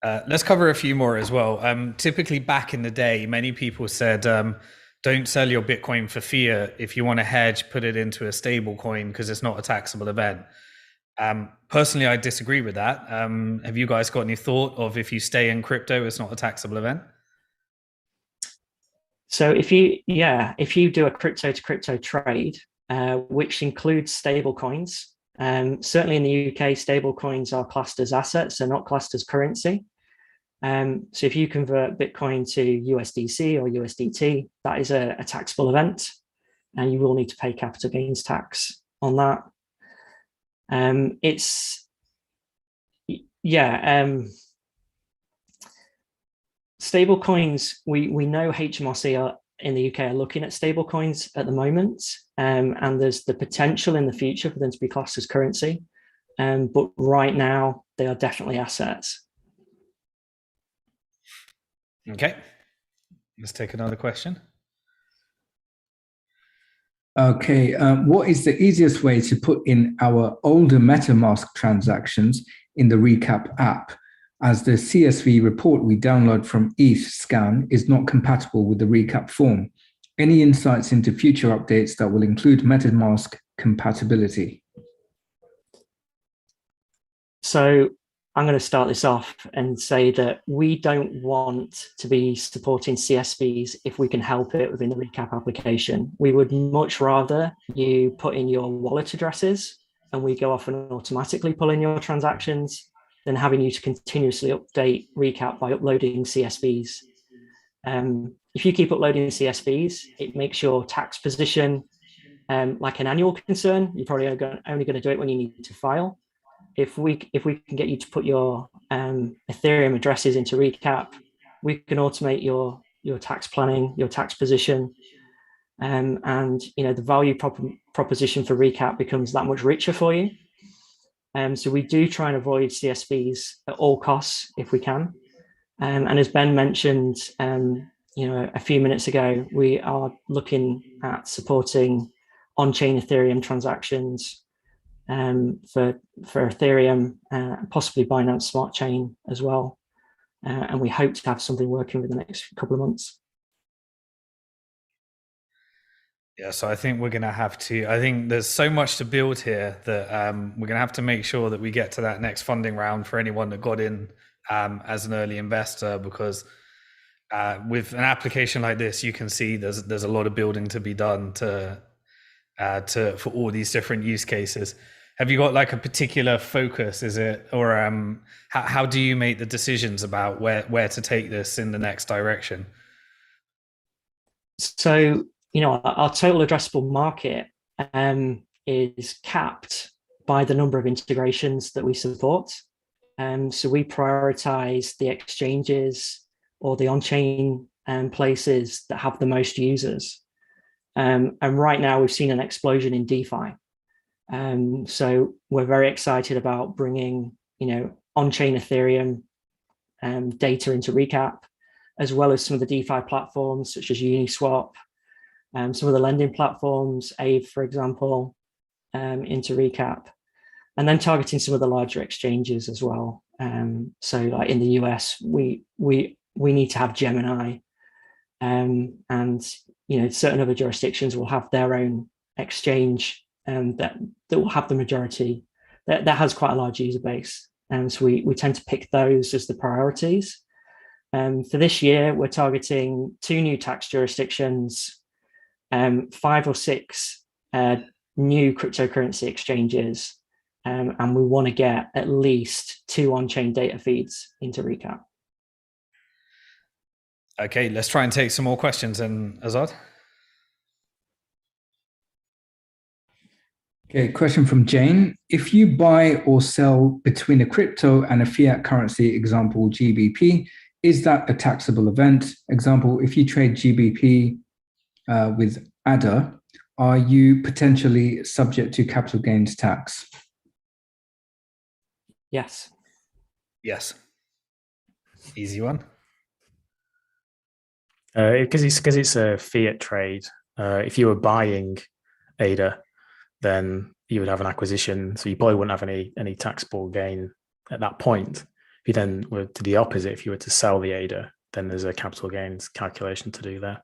Let's cover a few more as well. Typically back in the day, many people said, don't sell your Bitcoin for fiat. If you want to hedge, put it into a stable coin because it's not a taxable event. Personally, I disagree with that. Have you guys got any thought of if you stay in crypto, it's not a taxable event? So if you do a crypto to crypto trade, which includes stable coins, certainly in the UK, stable coins are classed as assets, so not classed as currency. So if you convert Bitcoin to USDC or USDT, that is a taxable event, and you will need to pay capital gains tax on that. Stable coins, we know HMRC in the UK are looking at stable coins at the moment, and there's the potential in the future for them to be classed as currency. But right now, they are definitely assets. Okay, let's take another question. Okay, what is the easiest way to put in our older Metamask transactions in the recap app, as the CSV report we download from Etherscan is not compatible with the recap form? Any insights into future updates that will include Metamask compatibility? So I'm going to start this off and say that we don't want to be supporting CSVs if we can help it within the recap application. We would much rather you put in your wallet addresses and we go off and automatically pull in your transactions than having you to continuously update recap by uploading CSVs. If you keep uploading CSVs, it makes your tax position like an annual concern. You're probably only going to do it when you need to file. If we can get you to put your Ethereum addresses into recap, we can automate your tax planning, your tax position, and the value proposition for recap becomes that much richer for you. So we do try and avoid CSVs at all costs if we can. And as Ben mentioned, a few minutes ago, we are looking at supporting on-chain Ethereum transactions for Ethereum, possibly Binance Smart Chain as well. And we hope to have something working within the next couple of months. Yeah, so I think we're going to have to, I think there's so much to build here that we're going to have to make sure that we get to that next funding round for anyone that got in as an early investor, because with an application like this, you can see there's a lot of building to be done for all these different use cases. Have you got like a particular focus? Is it, or how do you make the decisions about where to take this in the next direction? So, our total addressable market is capped by the number of integrations that we support. So we prioritize the exchanges or the on-chain places that have the most users. And right now we've seen an explosion in DeFi. So we're very excited about bringing, on-chain Ethereum data into recap, as well as some of the DeFi platforms such as Uniswap, some of the lending platforms, Aave, for example, into recap, and then targeting some of the larger exchanges as well. So like in the US, we need to have Gemini, and certain other jurisdictions will have their own exchange that will have the majority, that has quite a large user base. So we tend to pick those as the priorities. For this year, we're targeting 2 new tax jurisdictions, 5 or 6 new cryptocurrency exchanges, and we want to get at least 2 on-chain data feeds into recap. Okay, let's try and take some more questions then, Azad. Okay, question from Jane. If you buy or sell between a crypto and a fiat currency, example GBP, is that a taxable event? Example, if you trade GBP with ADA, are you potentially subject to capital gains tax? Yes. Yes. Easy one. Because it's a fiat trade. If you were buying ADA, then you would have an acquisition, so you probably wouldn't have any taxable gain at that point. If you then were to the opposite, if you were to sell the ADA, then there's a capital gains calculation to do there.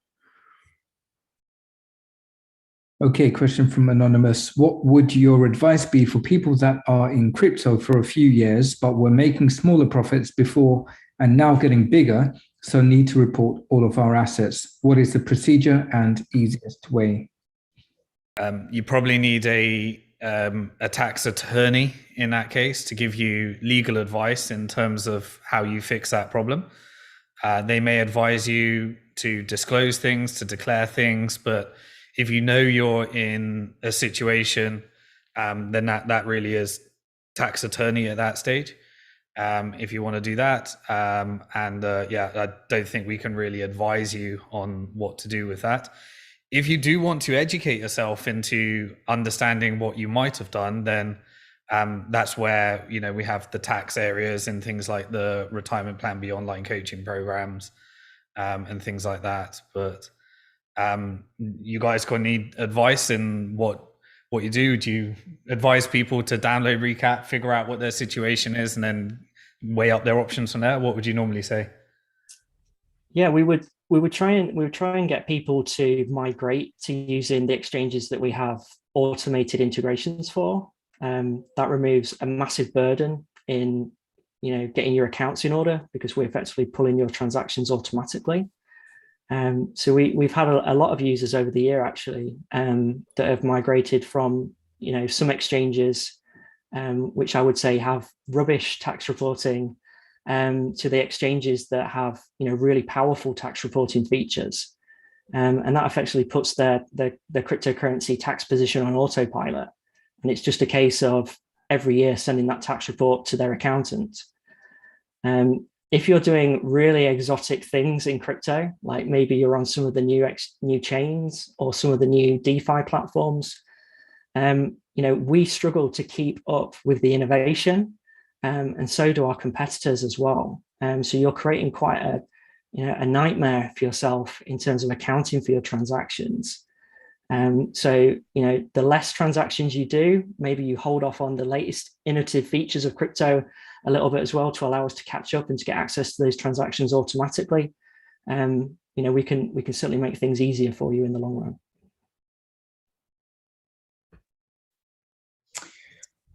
Okay, question from Anonymous. What would your advice be for people that are in crypto for a few years, but were making smaller profits before and now getting bigger, so need to report all of our assets? What is the procedure and easiest way? You probably need a tax attorney in that case to give you legal advice in terms of how you fix that problem. They may advise you to disclose things, to declare things, but if you know you're in a situation, then that really is tax attorney at that stage. If you want to do that, I don't think we can really advise you on what to do with that. If you do want to educate yourself into understanding what you might have done, then that's where we have the tax areas and things like the retirement plan B online coaching programs and things like that. But you guys gonna need advice in what you do. Do you advise people to download recap, figure out what their situation is, and then weigh up their options from there? What would you normally say? Yeah, we would try and get people to migrate to using the exchanges that we have automated integrations for. That removes a massive burden in, getting your accounts in order, because we're effectively pulling your transactions automatically. So we've had a lot of users over the year actually that have migrated from some exchanges which I would say have rubbish tax reporting to the exchanges that have really powerful tax reporting features, and that effectively puts the cryptocurrency tax position on autopilot, and it's just a case of every year sending that tax report to their accountant. If you're doing really exotic things in crypto, like maybe you're on some of the new chains or some of the new DeFi platforms, we struggle to keep up with the innovation, and so do our competitors as well. So you're creating quite a nightmare for yourself in terms of accounting for your transactions. So the less transactions you do, maybe you hold off on the latest innovative features of crypto a little bit as well to allow us to catch up and to get access to those transactions automatically. We can certainly make things easier for you in the long run.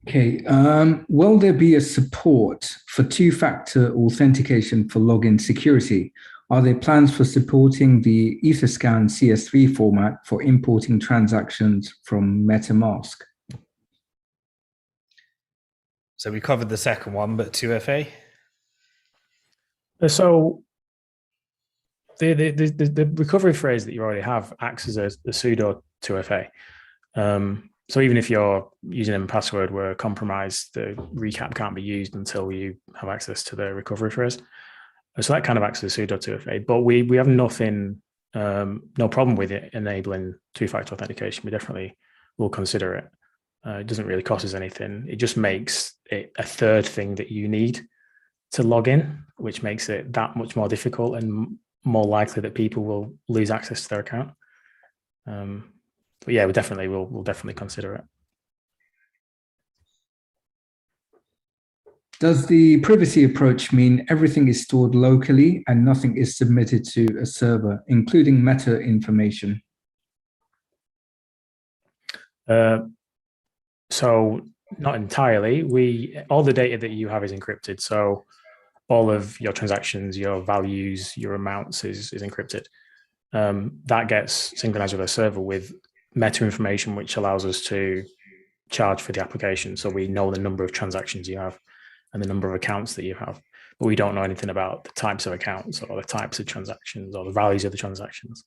Okay, will there be a support for two-factor authentication for login security? Are there plans for supporting the Etherscan CSV format for importing transactions from Metamask? So we covered the second one, but 2FA? So the recovery phrase that you already have acts as a pseudo 2FA. So even if you're using a password where compromised, the recap can't be used until you have access to the recovery phrase. So that kind of acts as a pseudo 2FA, but we have nothing, no problem with it enabling two-factor authentication. We definitely will consider it. It doesn't really cost us anything. It just makes it a third thing that you need to log in, which makes it that much more difficult and more likely that people will lose access to their account. But yeah, we'll definitely consider it. Does the privacy approach mean everything is stored locally and nothing is submitted to a server, including meta information? So not entirely. All the data that you have is encrypted. So all of your transactions, your values, your amounts is encrypted. That gets synchronized with a server with meta information, which allows us to charge for the application. So we know the number of transactions you have and the number of accounts that you have, but we don't know anything about the types of accounts or the types of transactions or the values of the transactions.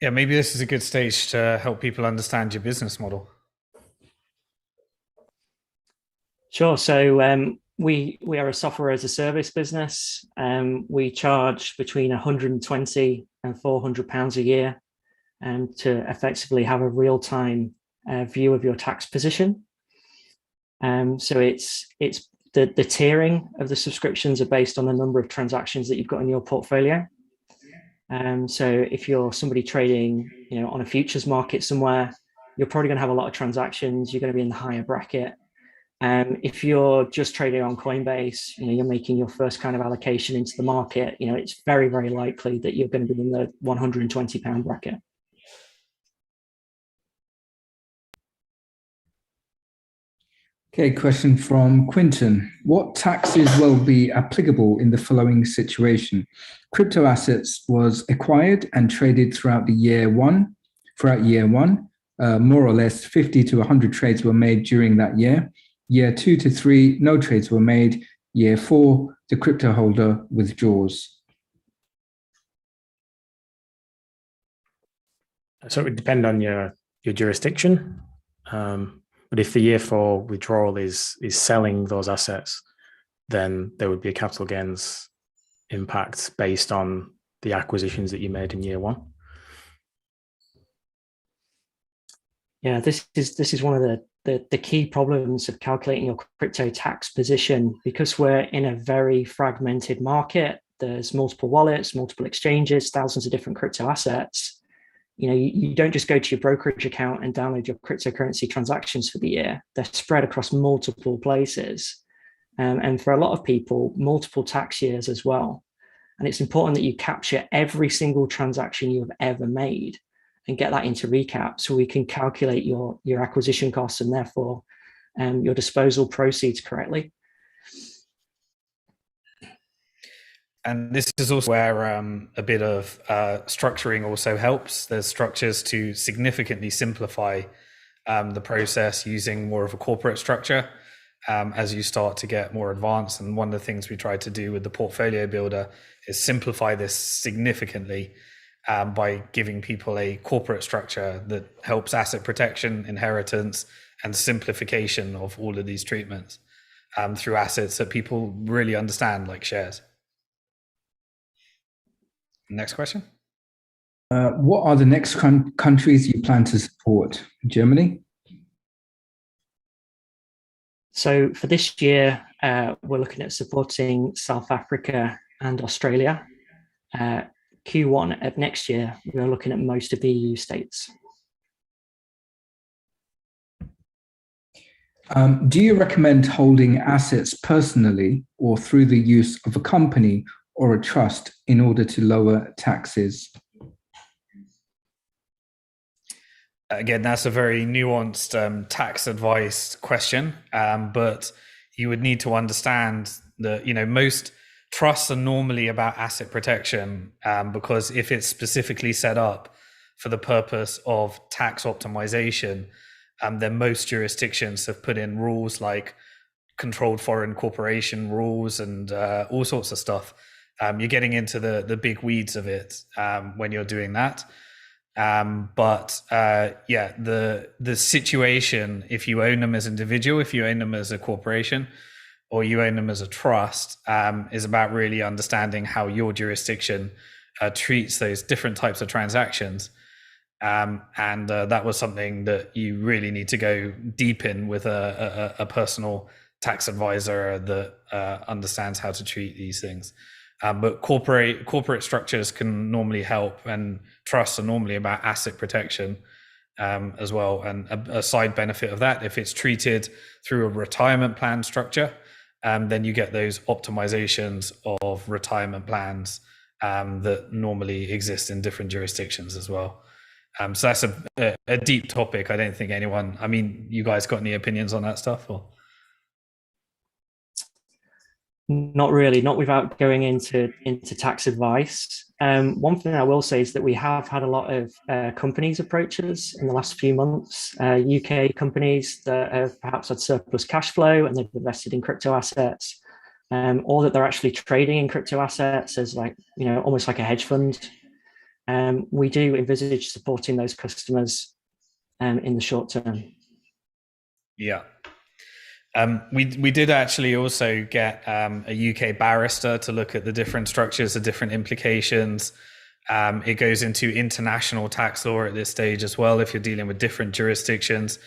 Yeah, maybe this is a good stage to help people understand your business model. Sure. So we are a software as a service business. We charge between 120 and 400 pounds a year to effectively have a real-time view of your tax position. So it's the tiering of the subscriptions are based on the number of transactions that you've got in your portfolio. So if you're somebody trading, on a futures market somewhere, you're probably going to have a lot of transactions. You're going to be in the higher bracket. If you're just trading on Coinbase, you're making your first kind of allocation into the market, it's very, very likely that you're going to be in the 120 pound bracket. Okay, question from Quinton. What taxes will be applicable in the following situation? Crypto assets was acquired and traded throughout year one. More or less 50 to 100 trades were made during that year. Year 2 to 3, no trades were made. Year 4, the crypto holder withdraws. So it would depend on your jurisdiction. But if the year 4 withdrawal is selling those assets, then there would be a capital gains impact based on the acquisitions that you made in year 1. Yeah, this is one of the key problems of calculating your crypto tax position, because we're in a very fragmented market. There's multiple wallets, multiple exchanges, thousands of different crypto assets. You don't just go to your brokerage account and download your cryptocurrency transactions for the year. They're spread across multiple places. And for a lot of people, multiple tax years as well. And it's important that you capture every single transaction you have ever made and get that into recap so we can calculate your acquisition costs and therefore your disposal proceeds correctly. And this is also where a bit of structuring also helps. There's structures to significantly simplify the process using more of a corporate structure as you start to get more advanced. And one of the things we tried to do with the portfolio builder is simplify this significantly by giving people a corporate structure that helps asset protection, inheritance, and simplification of all of these treatments through assets that people really understand, like shares. Next question. What are the next countries you plan to support? Germany? So for this year, we're looking at supporting South Africa and Australia. Q1 of next year, we're looking at most of the EU states. Do you recommend holding assets personally or through the use of a company or a trust in order to lower taxes? Again, that's a very nuanced tax advice question, but you would need to understand that, you know, most trusts are normally about asset protection because if it's specifically set up for the purpose of tax optimization, then most jurisdictions have put in rules like controlled foreign corporation rules and all sorts of stuff. You're getting into the big weeds of it when you're doing that. Yeah, the situation, if you own them as an individual, if you own them as a corporation, or you own them as a trust, is about really understanding how your jurisdiction treats those different types of transactions. That was something that you really need to go deep in with a personal tax advisor that understands how to treat these things. But corporate structures can normally help, and trusts are normally about asset protection as well. And a side benefit of that, if it's treated through a retirement plan structure, then you get those optimizations of retirement plans that normally exist in different jurisdictions as well. So that's a deep topic. I don't think anyone, I mean, you guys got any opinions on that stuff? Or? Not really, not without going into tax advice. One thing I will say is that we have had a lot of companies approach us in the last few months, UK companies that have perhaps had surplus cash flow and they've invested in crypto assets, or that they're actually trading in crypto assets as, like, you know, almost like a hedge fund. We do envisage supporting those customers in the short term. Yeah. We did actually also get a UK barrister to look at the different structures, the different implications. It goes into international tax law at this stage as well. If you're dealing with different jurisdictions,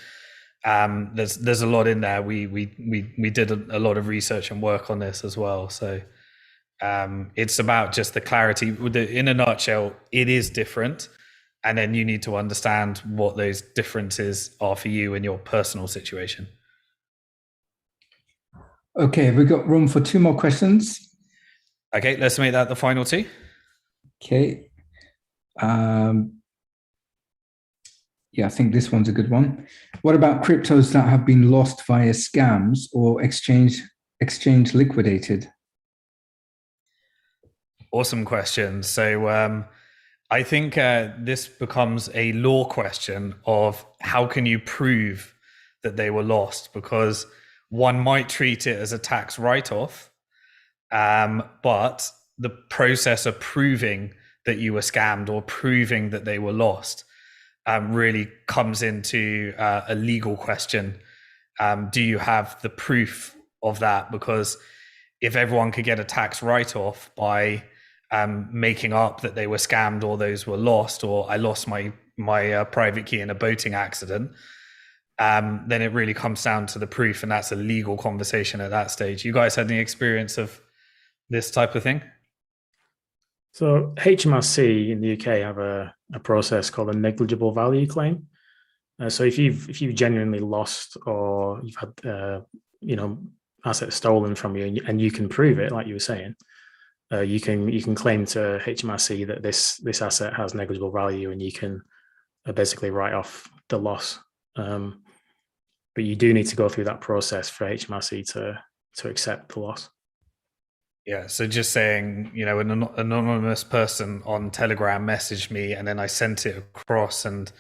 there's a lot in there. We did a lot of research and work on this as well. So it's about just the clarity. In a nutshell, it is different, and then you need to understand what those differences are for you in your personal situation. Okay, we've got room for 2 more questions. Okay, let's make that the final 2. Okay. Yeah, I think this one's a good one. What about cryptos that have been lost via scams or exchange liquidated? Awesome question. So I think this becomes a law question of how can you prove that they were lost, because one might treat it as a tax write-off, but the process of proving that you were scammed or proving that they were lost really comes into a legal question. Do you have the proof of that? Because if everyone could get a tax write-off by making up that they were scammed or those were lost, or I lost my private key in a boating accident, then it really comes down to the proof, and that's a legal conversation at that stage. You guys had any experience of this type of thing? So HMRC in the UK have a process called a negligible value claim. So if you've genuinely lost, or you've had assets stolen from you, and you can prove it, like you were saying, you can claim to HMRC that this asset has negligible value, and you can basically write off the loss. but you do need to go through that process for HMRC to accept the loss. Yeah, so just saying, you know, an anonymous person on Telegram messaged me, and then I sent it across, and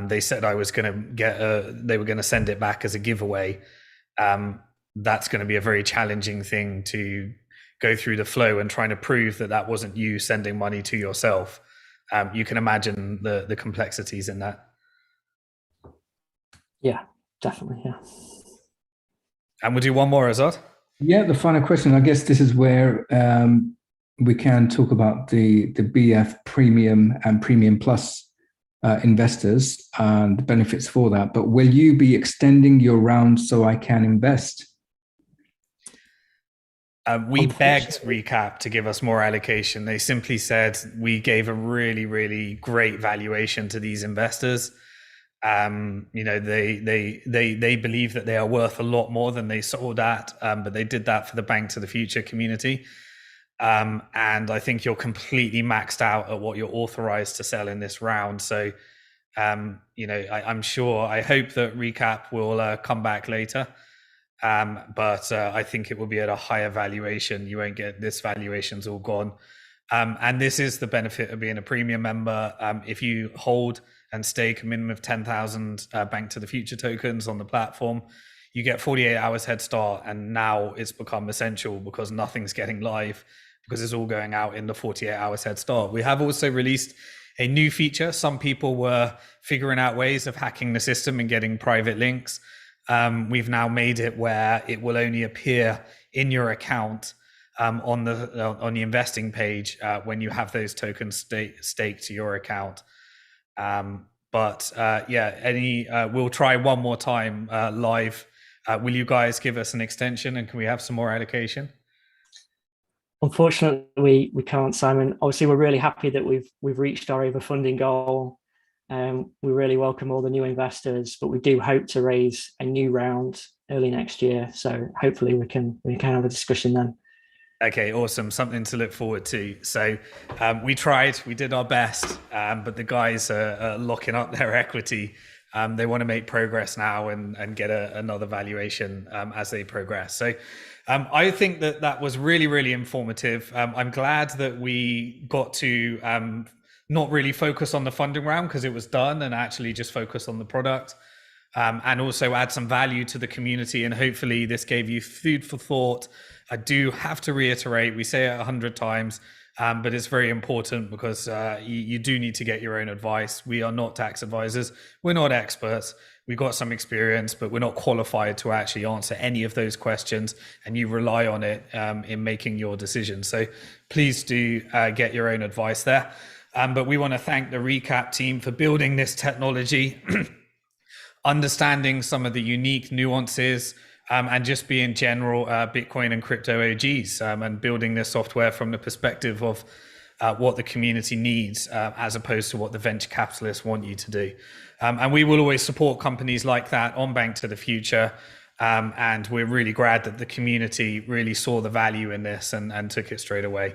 they said I was going to they were going to send it back as a giveaway. That's going to be a very challenging thing to go through the flow and trying to prove that that wasn't you sending money to yourself. You can imagine the complexities in that. Yeah, definitely. Yeah. And we'll do one more, Azad. Yeah, the final question. I guess this is where we can talk about the BF Premium and Premium Plus investors and the benefits for that. But will you be extending your round so I can invest? We begged Recap to give us more allocation. They simply said we gave a really, really great valuation to these investors. You know, they believe that they are worth a lot more than they sold at, but they did that for the Bank to the Future community. And I think you're completely maxed out at what you're authorized to sell in this round. So, you know, I'm sure, I hope that Recap will come back later. But I think it will be at a higher valuation. You won't get this valuation's all gone. And this is the benefit of being a premium member. If you hold and stake a minimum of 10,000 Bank to the Future tokens on the platform, you get 48 hours head start. And now it's become essential because nothing's getting live, because it's all going out in the 48 hours head start. We have also released a new feature. Some people were figuring out ways of hacking the system and getting private links. We've now made it where it will only appear in your account on the investing page when you have those tokens staked to your account. Yeah, we'll try one more time live. Will you guys give us an extension, and can we have some more allocation? Unfortunately, we can't, Simon. Obviously, we're really happy that we've reached our overfunding goal. We really welcome all the new investors, but we do hope to raise a new round early next year. So hopefully we can have a discussion then. Okay, awesome. Something to look forward to. So we did our best, but the guys are locking up their equity. They want to make progress now and get another valuation as they progress. So I think that was really, really informative. I'm glad that we got to not really focus on the funding round because it was done, and actually just focus on the product, and also add some value to the community. And hopefully this gave you food for thought. I do have to reiterate, we say it 100 times, but it's very important because you do need to get your own advice. We are not tax advisors. We're not experts. We've got some experience, but we're not qualified to actually answer any of those questions, and you rely on it in making your decisions. So please do get your own advice there. But we want to thank the Recap team for building this technology, understanding some of the unique nuances, and just being general Bitcoin and crypto OGs, and building this software from the perspective of what the community needs, as opposed to what the venture capitalists want you to do. And we will always support companies like that on Bank to the Future. And we're really glad that the community really saw the value in this and took it straight away.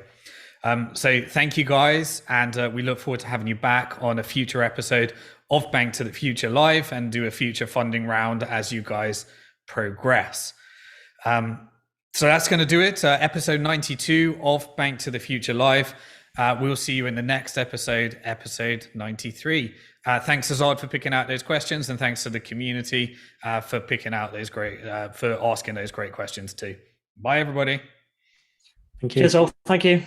So thank you guys, and we look forward to having you back on a future episode of Bank to the Future Live, and do a future funding round as you guys progress. So that's going to do it. Episode 92 of Bank to the Future Live. We'll see you in the next episode, episode 93. Thanks, Azad, for picking out those questions, and thanks to the community for picking out those for asking those great questions too. Bye, everybody. Thank you. Cheers all. Thank you.